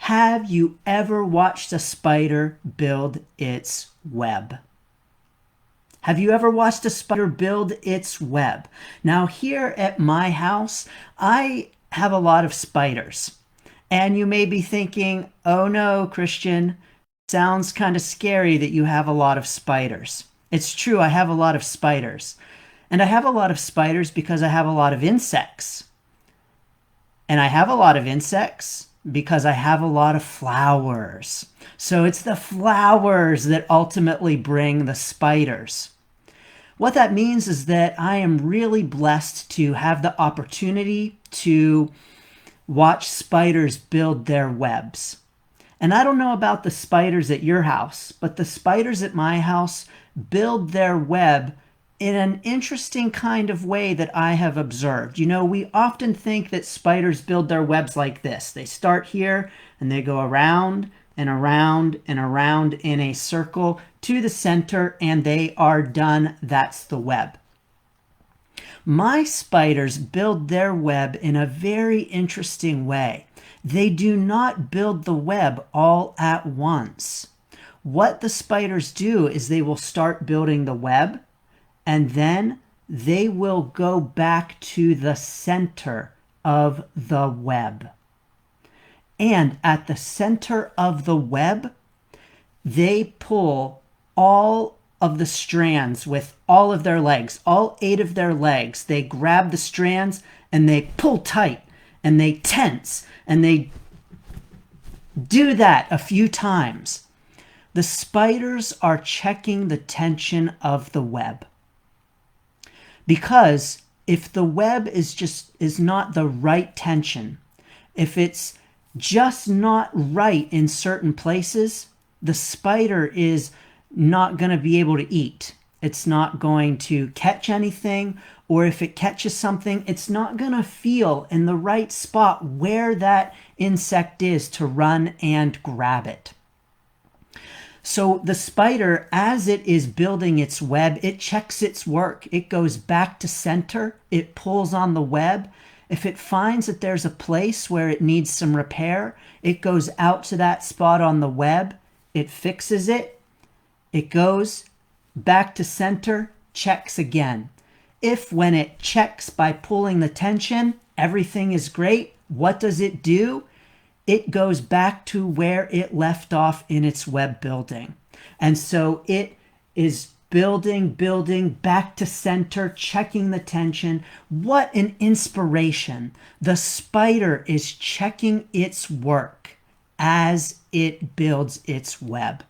Have you ever watched a spider build its web? Have you ever watched a spider build its web? Now, here at my house, I have a lot of spiders. And you may be thinking, oh no, Christian, sounds kind of scary that you have a lot of spiders. It's true, I have a lot of spiders. And I have a lot of spiders because I have a lot of insects. And I have a lot of insects because I have a lot of flowers. So it's the flowers that ultimately bring the spiders. What that means is that I am really blessed to have the opportunity to watch spiders build their webs. And I don't know about the spiders at your house, but the spiders at my house build their web in an interesting kind of way that I have observed. You know, we often think that spiders build their webs like this. They start here and they go around and around and around in a circle to the center, and they are done. That's the web. My spiders build their web in a very interesting way. They do not build the web all at once. What the spiders do is they will start building the web, and then they will go back to the center of the web. And at the center of the web, they pull all of the strands with all of their legs, all 8 of their legs. They grab the strands and they pull tight and they tense and they do that a few times. The spiders are checking the tension of the web. Because if the web is not the right tension, if it's just not right in certain places, the spider is not going to be able to eat. It's not going to catch anything, or if it catches something, it's not going to feel in the right spot where that insect is to run and grab it. So the spider, as it is building its web, it checks its work. It goes back to center. It pulls on the web. If it finds that there's a place where it needs some repair, it goes out to that spot on the web. It fixes it. It goes back to center, checks again. If when it checks by pulling the tension, everything is great, what does it do? It goes back to where it left off in its web building. And so it is building back to center, checking the tension. What an inspiration. The spider is checking its work as it builds its web.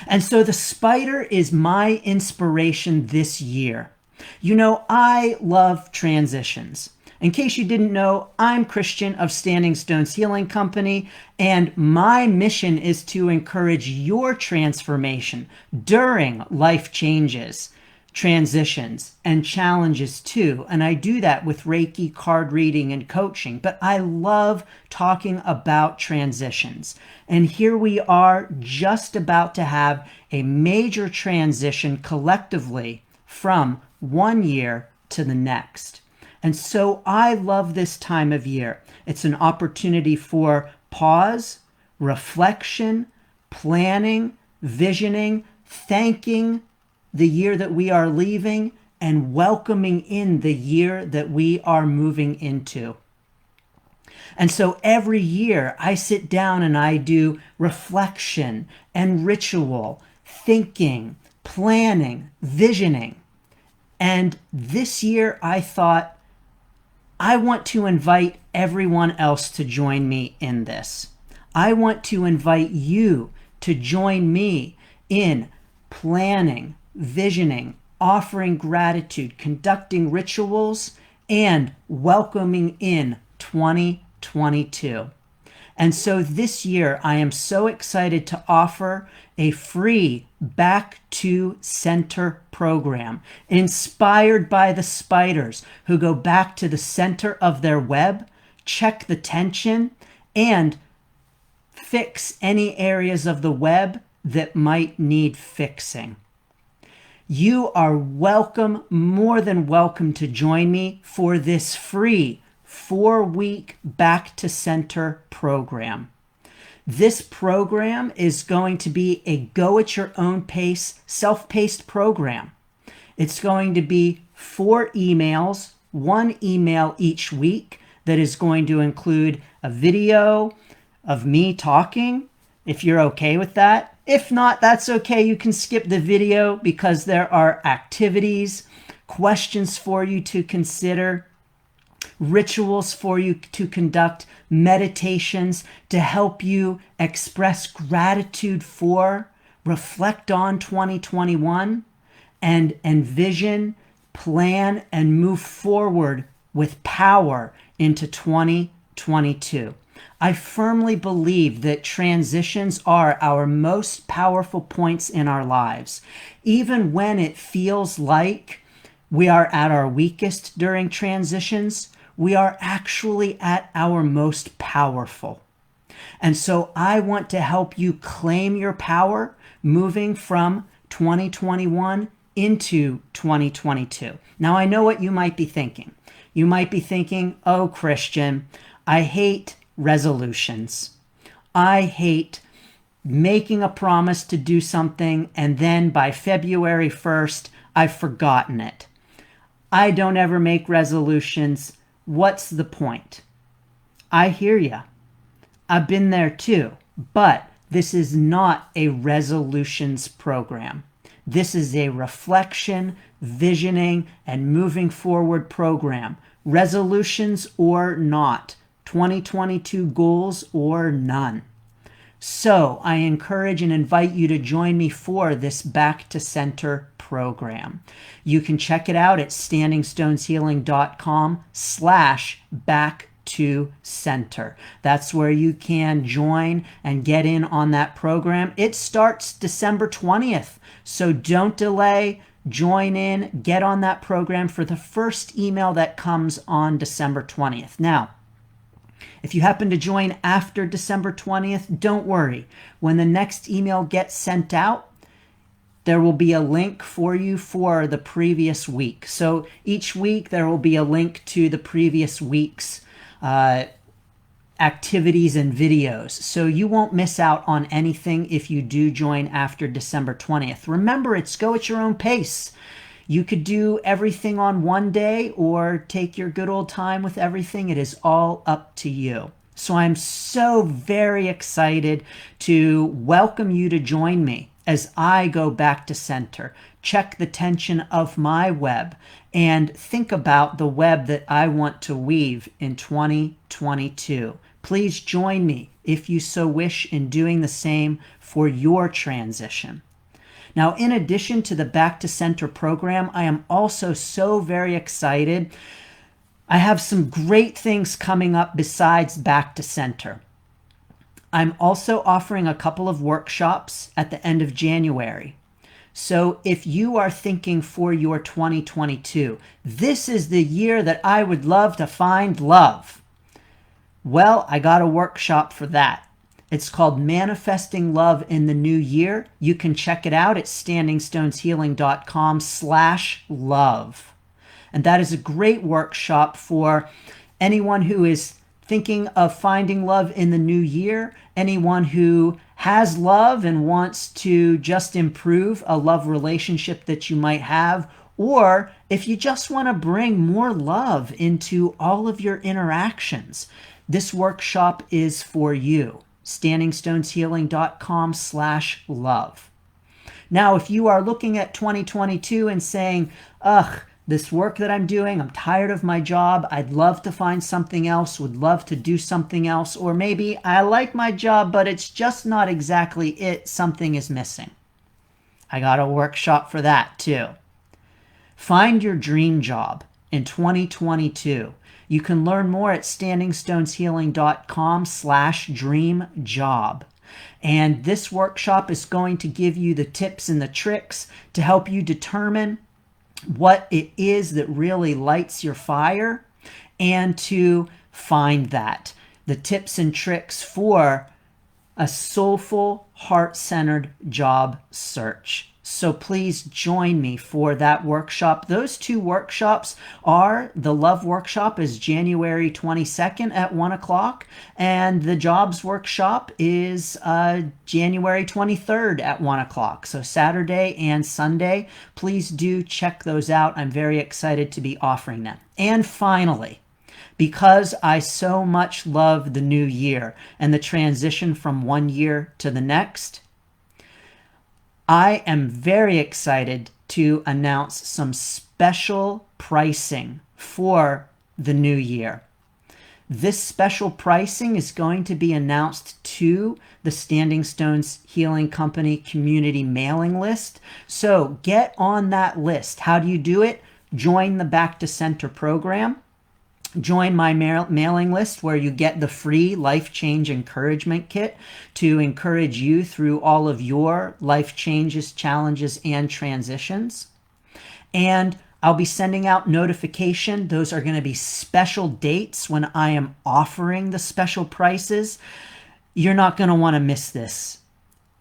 And so the spider is my inspiration this year. You know, I love transitions. In case you didn't know, I'm Christian of Standing Stones Healing Company, and my mission is to encourage your transformation during life changes, transitions, and challenges too. And I do that with Reiki, card reading, and coaching. But I love talking about transitions. And here we are just about to have a major transition collectively from one year to the next. And so I love this time of year. It's an opportunity for pause, reflection, planning, visioning, thanking the year that we are leaving, and welcoming in the year that we are moving into. And so every year I sit down and I do reflection and ritual, thinking, planning, visioning. And this year I thought, I want to invite everyone else to join me in this. I want to invite you to join me in planning, visioning, offering gratitude, conducting rituals, and welcoming in 2022. And so this year, I am so excited to offer a free Back to Center program inspired by the spiders who go back to the center of their web, check the tension, and fix any areas of the web that might need fixing. You are welcome, more than welcome, to join me for this free 4-week Back to Center program. This program is going to be a go at your own pace, self-paced program. It's going to be 4 emails, 1 email each week that is going to include a video of me talking, if you're okay with that. If not, that's okay. You can skip the video because there are activities, questions for you to consider, rituals for you to conduct, meditations to help you express gratitude for, reflect on 2021, and envision, plan, and move forward with power into 2022. I firmly believe that transitions are our most powerful points in our lives. Even when it feels like we are at our weakest during transitions, we are actually at our most powerful. And so I want to help you claim your power moving from 2021 into 2022. Now, I know what you might be thinking. You might be thinking, oh, Christian, I hate resolutions. I hate making a promise to do something and then by February 1st, I've forgotten it. I don't ever make resolutions. What's the point? I hear you. I've been there too, but this is not a resolutions program. This is a reflection, visioning, and moving forward program. Resolutions or not, 2022 goals or none. So I encourage and invite you to join me for this Back to Center program. You can check it out at standingstoneshealing.com/back to center. That's where you can join and get in on that program. It starts December 20th, so don't delay. Join in, get on that program for the first email that comes on December 20th. Now, if you happen to join after December 20th, don't worry. When the next email gets sent out, there will be a link for you for the previous week. So each week there will be a link to the previous week's activities and videos. So you won't miss out on anything if you do join after December 20th. Remember, it's go at your own pace. You could do everything on one day or take your good old time with everything. It is all up to you. So I'm so very excited to welcome you to join me as I go back to center, check the tension of my web, and think about the web that I want to weave in 2022. Please join me if you so wish in doing the same for your transition. Now, in addition to the Back to Center program, I am also so very excited. I have some great things coming up besides Back to Center. I'm also offering a couple of workshops at the end of January. So if you are thinking for your 2022, this is the year that I would love to find love. Well, I got a workshop for that. It's called Manifesting Love in the New Year. You can check it out at standingstoneshealing.com/love. And that is a great workshop for anyone who is thinking of finding love in the new year, anyone who has love and wants to just improve a love relationship that you might have, or if you just want to bring more love into all of your interactions. This workshop is for you. standingstoneshealing.com/love. Now, if you are looking at 2022 and saying, ugh, this work that I'm doing, I'm tired of my job, I'd love to find something else, would love to do something else, or maybe I like my job, but it's just not exactly it, something is missing. I got a workshop for that too. Find your dream job in 2022. You can learn more at standingstoneshealing.com/dreamjob. And this workshop is going to give you the tips and the tricks to help you determine what it is that really lights your fire and to find that. The tips and tricks for a soulful, heart-centered job search. So please join me for that workshop. Those 2 workshops are, the Love Workshop is January 22nd at 1 o'clock, and the Jobs Workshop is January 23rd at 1 o'clock. So Saturday and Sunday, please do check those out. I'm very excited to be offering them. And finally, because I so much love the new year and the transition from one year to the next, I am very excited to announce some special pricing for the new year. This special pricing is going to be announced to the Standing Stones Healing Company community mailing list. So get on that list. How do you do it? Join the Back to Center program. Join my mailing list where you get the free Life Change Encouragement Kit to encourage you through all of your life changes, challenges, and transitions. And I'll be sending out notification. Those are going to be special dates when I am offering the special prices. You're not going to want to miss this.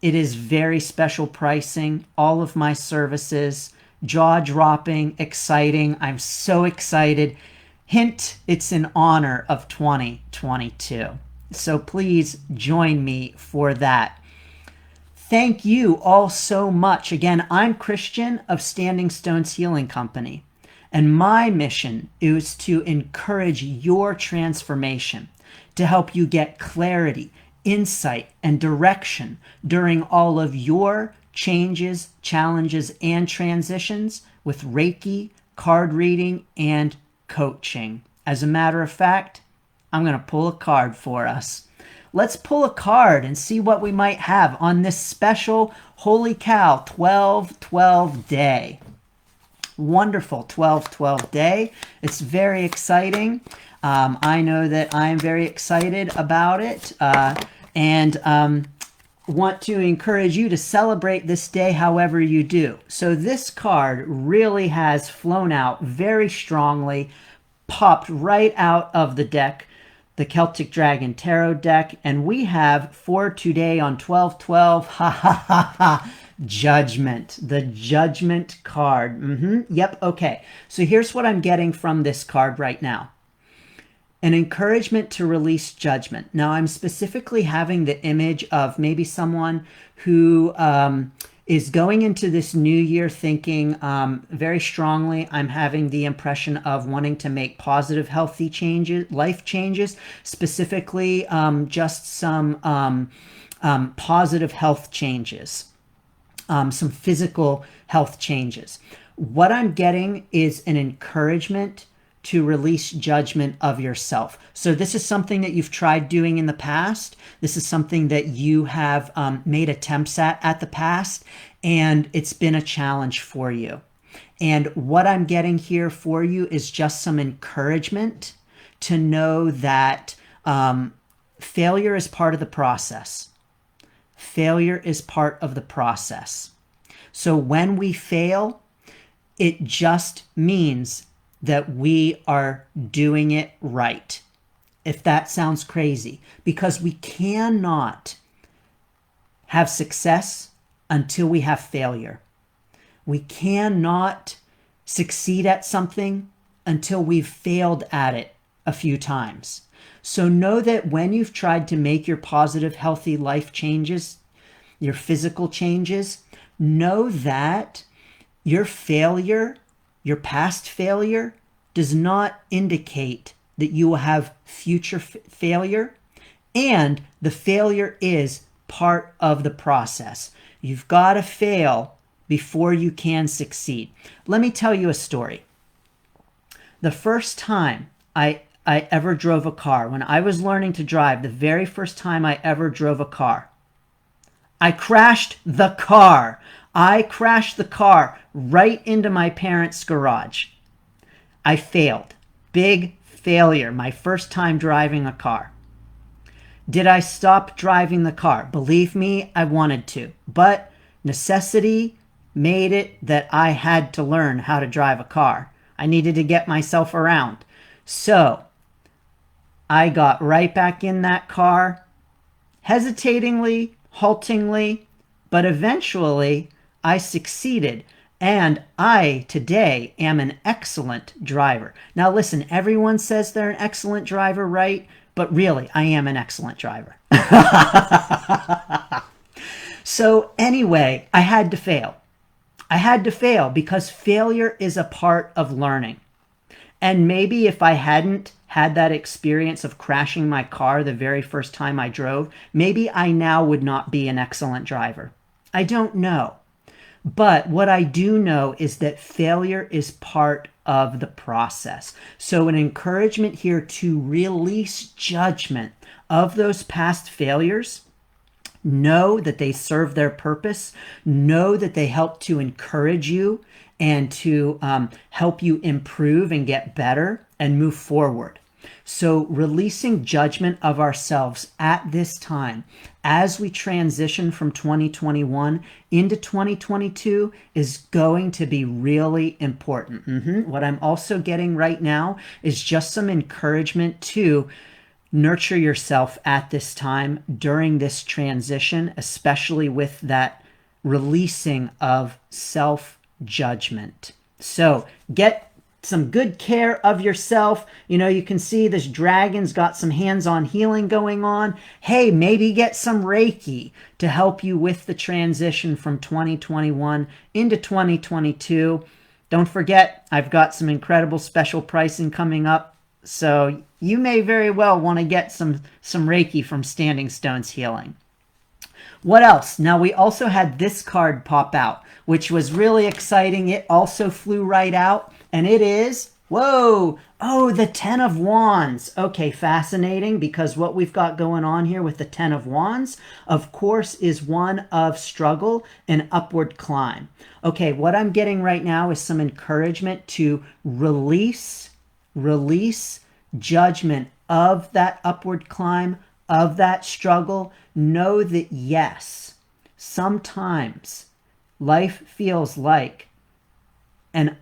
It is very special pricing. All of my services, jaw-dropping, exciting. I'm so excited. Hint, it's in honor of 2022. So please join me for that. Thank you all so much. Again, I'm Christian of Standing Stones Healing Company, and my mission is to encourage your transformation, to help you get clarity, insight, and direction during all of your changes, challenges, and transitions with Reiki, card reading, and coaching. As a matter of fact, I'm going to pull a card for us. Let's pull a card and see what we might have on this special, holy cow, 12-12 day. Wonderful 12-12 day. It's very exciting. I know that I'm very excited about it, and want to encourage you to celebrate this day however you do. So this card really has flown out very strongly, popped right out of the deck, the Celtic Dragon Tarot deck, and we have for today on 12-12, Judgment, the Judgment card. Yep, okay. So here's what I'm getting from this card right now. An encouragement to release judgment. Now, I'm specifically having the image of maybe someone who is going into this new year thinking very strongly. I'm having the impression of wanting to make positive, healthy changes, life changes, specifically just some positive health changes, some physical health changes. What I'm getting is an encouragement to release judgment of yourself. So this is something that you've tried doing in the past. This is something that you have made attempts at the past, and it's been a challenge for you. And what I'm getting here for you is just some encouragement to know that failure is part of the process. Failure is part of the process. So when we fail, it just means that we are doing it right. If that sounds crazy, because we cannot have success until we have failure. We cannot succeed at something until we've failed at it a few times. So know that when you've tried to make your positive, healthy life changes, your physical changes, know that your failure, your past failure, does not indicate that you will have future failure, and the failure is part of the process. You've got to fail before you can succeed. Let me tell you a story. The first time I ever drove a car, when I was learning to drive, the very first time I ever drove a car, I crashed the car. I crashed the car right into my parents' garage. I failed. Big failure. My first time driving a car. Did I stop driving the car? Believe me, I wanted to. But necessity made it that I had to learn how to drive a car. I needed to get myself around. So I got right back in that car, hesitatingly, haltingly, but eventually I succeeded. And I today am an excellent driver. Now, listen, everyone says they're an excellent driver, right? But really, I am an excellent driver. So, anyway, I had to fail. I had to fail because failure is a part of learning. And maybe if I hadn't had that experience of crashing my car the very first time I drove, maybe I now would not be an excellent driver. I don't know. But what I do know is that failure is part of the process. So, an encouragement here to release judgment of those past failures. Know that they serve their purpose. Know that they help to encourage you and to help you improve and get better and move forward. So releasing judgment of ourselves at this time as we transition from 2021 into 2022 is going to be really important. What I'm also getting right now is just some encouragement to nurture yourself at this time during this transition, especially with that releasing of self-judgment. So get some good care of yourself. You know, you can see this dragon's got some hands-on healing going on. Hey, maybe get some Reiki to help you with the transition from 2021 into 2022. Don't forget, I've got some incredible special pricing coming up. So you may very well want to get some Reiki from Standing Stones Healing. What else? Now, we also had this card pop out, which was really exciting. It also flew right out, and it is, whoa, oh, the Ten of Wands. Okay, fascinating, because what we've got going on here with the Ten of Wands, of course, is one of struggle and upward climb. Okay, what I'm getting right now is some encouragement to release judgment of that upward climb, of that struggle. Know that yes, sometimes life feels like an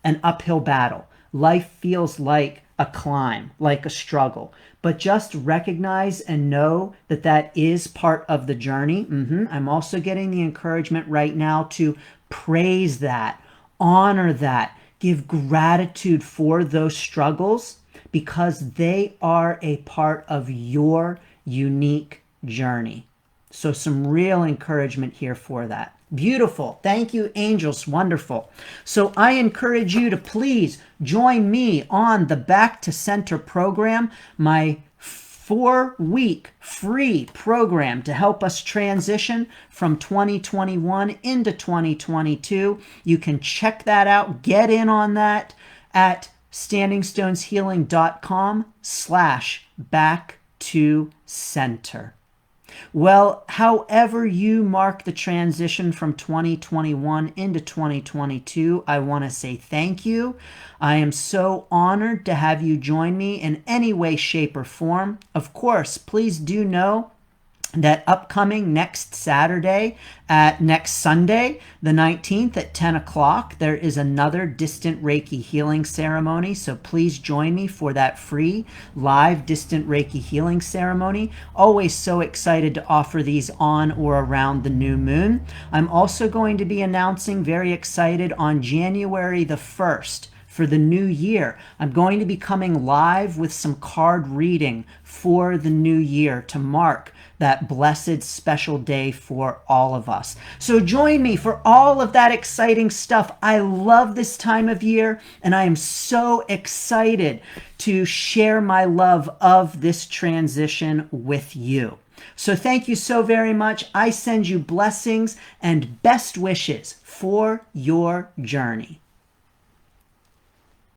uphill battle. Life feels like a climb, like a struggle. But just recognize and know that that is part of the journey. I'm also getting the encouragement right now to praise that, honor that, give gratitude for those struggles because they are a part of your unique journey. So some real encouragement here for that. Beautiful. Thank you, angels. Wonderful. So I encourage you to please join me on the Back to Center program, my 4-week free program to help us transition from 2021 into 2022. You can check that out. Get in on that at standingstoneshealing.com/back-to-center. Well, however you mark the transition from 2021 into 2022, I want to say thank you. I am so honored to have you join me in any way, shape, or form. Of course, please do know that upcoming next Sunday, the 19th at 10 o'clock, there is another distant Reiki healing ceremony. So please join me for that free live distant Reiki healing ceremony. Always so excited to offer these on or around the new moon. I'm also going to be announcing, very excited, on January the 1st, for the new year, I'm going to be coming live with some card reading for the new year to mark that blessed special day for all of us. So join me for all of that exciting stuff. I love this time of year, and I am so excited to share my love of this transition with you. So thank you so very much. I send you blessings and best wishes for your journey.